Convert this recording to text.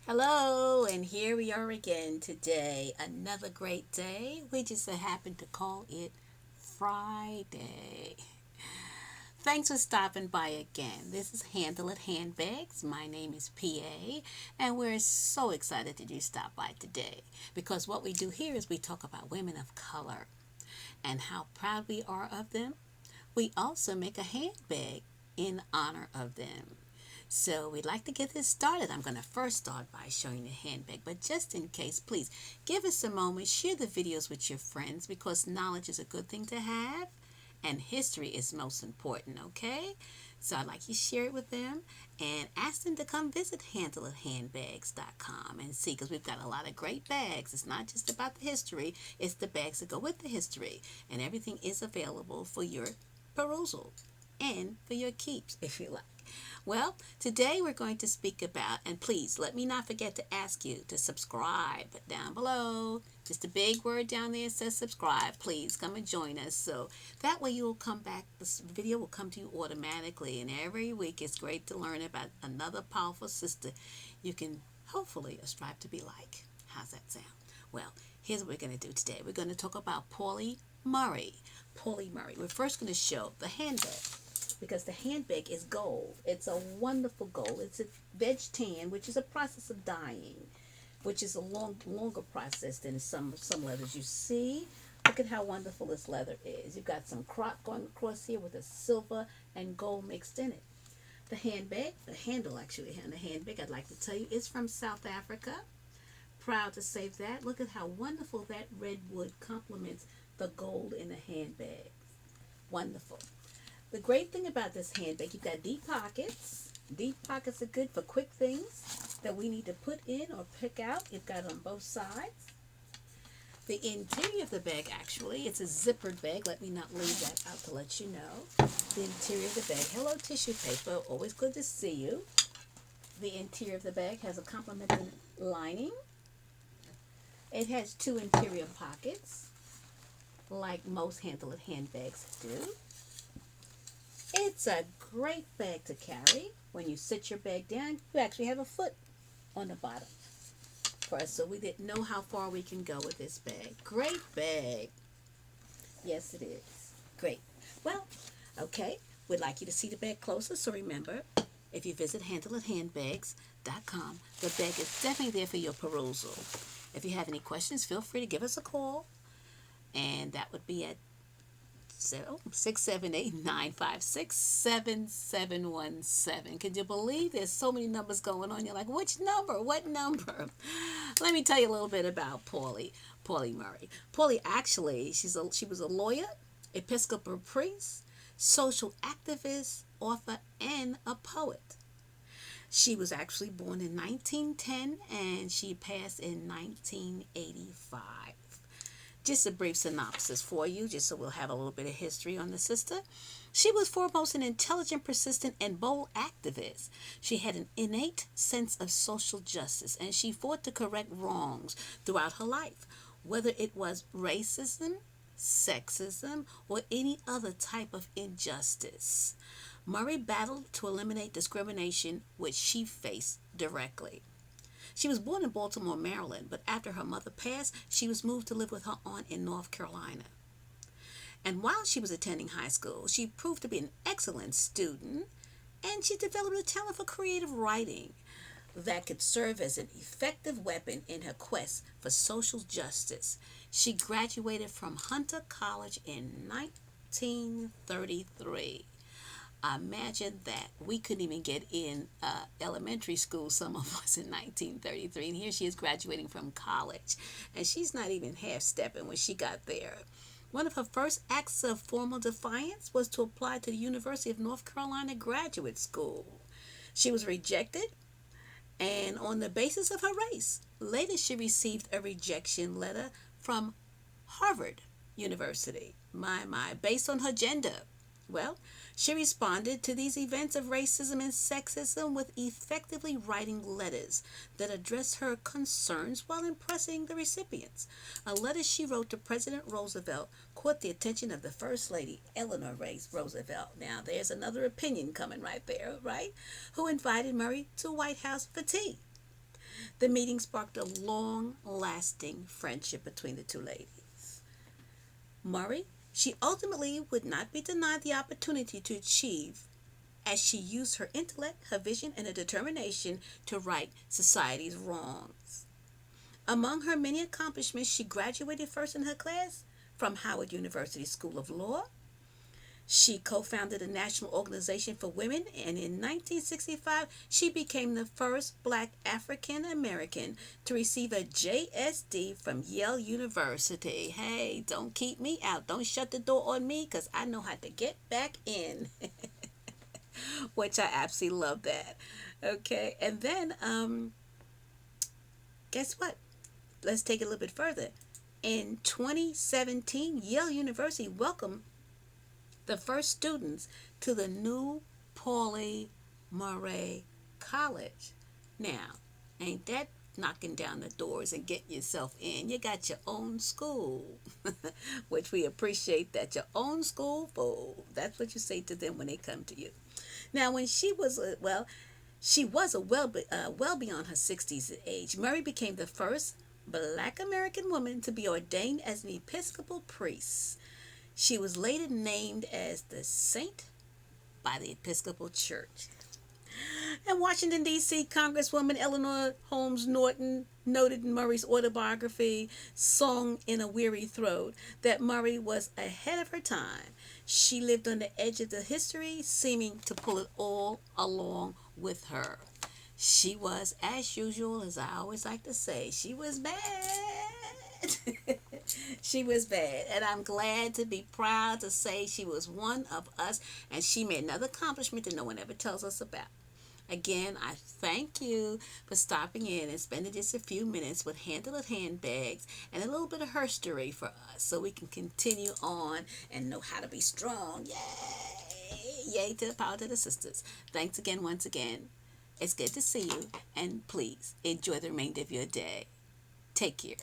Hello, and here we are again today. Another great day. We just happen to call it Friday. Thanks for stopping by again. This is Handle It Handbags. My name is PA, and we're so excited that you stopped by today because what we do here is we talk about women of color and how proud we are of them. We also make a handbag in honor of them. So we'd like to get this started. I'm going to first start by showing the handbag, but just in case, please give us a moment, share the videos with your friends because knowledge is a good thing to have and history is most important, okay? So I'd like you to share it with them and ask them to come visit handleithandbags.com and see because we've got a lot of great bags. It's not just about the history, it's the bags that go with the history, and everything is available for your perusal and for your keeps if you like. Well, today we're going to speak about, and please let me not forget to ask you to subscribe down below. Just a big word down there says subscribe. Please come and join us. So that way you'll come back. This video will come to you automatically. And every week it's great to learn about another powerful sister you can hopefully strive to be like. How's that sound? Well, here's what we're going to do today. We're going to talk about Pauli Murray. Pauli Murray. We're first going to show the handbag because the handbag is gold. It's a wonderful gold. It's a veg tan, which is a process of dyeing, which is a longer process than some leathers you see. Look at how wonderful this leather is. You've got some crop going across here with a silver and gold mixed in it. The handbag, the handle actually, and the handbag, I'd like to tell you, is from South Africa. Proud to say that. Look at how wonderful that red wood complements the gold in the handbag. Wonderful. The great thing about this handbag, you've got deep pockets. Deep pockets are good for quick things that we need to put in or pick out. You've got it on both sides. The interior of the bag, actually, it's a zippered bag. Let me not leave that out to let you know. The interior of the bag, hello tissue paper, always good to see you. The interior of the bag has a complementing lining. It has two interior pockets, like most Handle It handbags do. It's a great bag to carry. When you sit your bag down, you actually have a foot on the bottom for us, so we didn't know how far we can go with this bag. Great bag. Yes, it is. Great. Well, okay. We'd like you to see the bag closer, so remember, if you visit handleithandbags.com, the bag is definitely there for your perusal. If you have any questions, feel free to give us a call, and that would be at 678-956-7717. Can you believe there's so many numbers going on? You're like, which number? What number? Let me tell you a little bit about Pauli Murray. Pauli actually, she was a lawyer, Episcopal priest, social activist, author, and a poet. She was actually born in 1910 and she passed in 1985. Just a brief synopsis for you, just so we'll have a little bit of history on the sister. She was foremost an intelligent, persistent, and bold activist. She had an innate sense of social justice, and she fought to correct wrongs throughout her life, whether it was racism, sexism, or any other type of injustice. Murray battled to eliminate discrimination, which she faced directly. She was born in Baltimore, Maryland, but after her mother passed, she was moved to live with her aunt in North Carolina. And while she was attending high school, she proved to be an excellent student and she developed a talent for creative writing that could serve as an effective weapon in her quest for social justice. She graduated from Hunter College in 1933. Imagine that. We couldn't even get in elementary school, some of us, in 1933. And here she is graduating from college. And she's not even half stepping when she got there. One of her first acts of formal defiance was to apply to the University of North Carolina Graduate School. She was rejected, and on the basis of her race. Later, she received a rejection letter from Harvard University, based on her gender. Well, she responded to these events of racism and sexism with effectively writing letters that addressed her concerns while impressing the recipients. A letter she wrote to President Roosevelt caught the attention of the First Lady, Eleanor Roosevelt. Now, there's another opinion coming right there, right? Who invited Murray to White House for tea. The meeting sparked a long lasting friendship between the two ladies. Murray, she ultimately would not be denied the opportunity to achieve as she used her intellect, her vision, and her determination to right society's wrongs. Among her many accomplishments, she graduated first in her class from Howard University School of Law. She co founded a national organization for women, and in 1965, she became the first black African American to receive a JSD from Yale University. Hey, don't keep me out. Don't shut the door on me because I know how to get back in, which I absolutely love that. Okay, and then guess what? Let's take it a little bit further. In 2017, Yale University welcomed the first students to the new Pauli Murray College. Now, ain't that knocking down the doors and getting yourself in? You got your own school, which we appreciate that your own school for. That's what you say to them when they come to you. Now, when she was well beyond her 60s age. Murray became the first Black American woman to be ordained as an Episcopal priest. She was later named as the saint by the Episcopal Church. And Washington, D.C. Congresswoman Eleanor Holmes Norton noted in Murray's autobiography, Song in a Weary Throat, that Murray was ahead of her time. She lived on the edge of the history, seeming to pull it all along with her. She was, as usual, as I always like to say, she was bad. She was bad. And I'm glad to be proud to say she was one of us, and she made another accomplishment that no one ever tells us about. Again, I thank you for stopping in and spending just a few minutes with Handle It Handbags and a little bit of herstory for us so we can continue on and know how to be strong. Yay! Yay to the power to the sisters. Thanks again, once again. It's good to see you, and please enjoy the remainder of your day. Take care.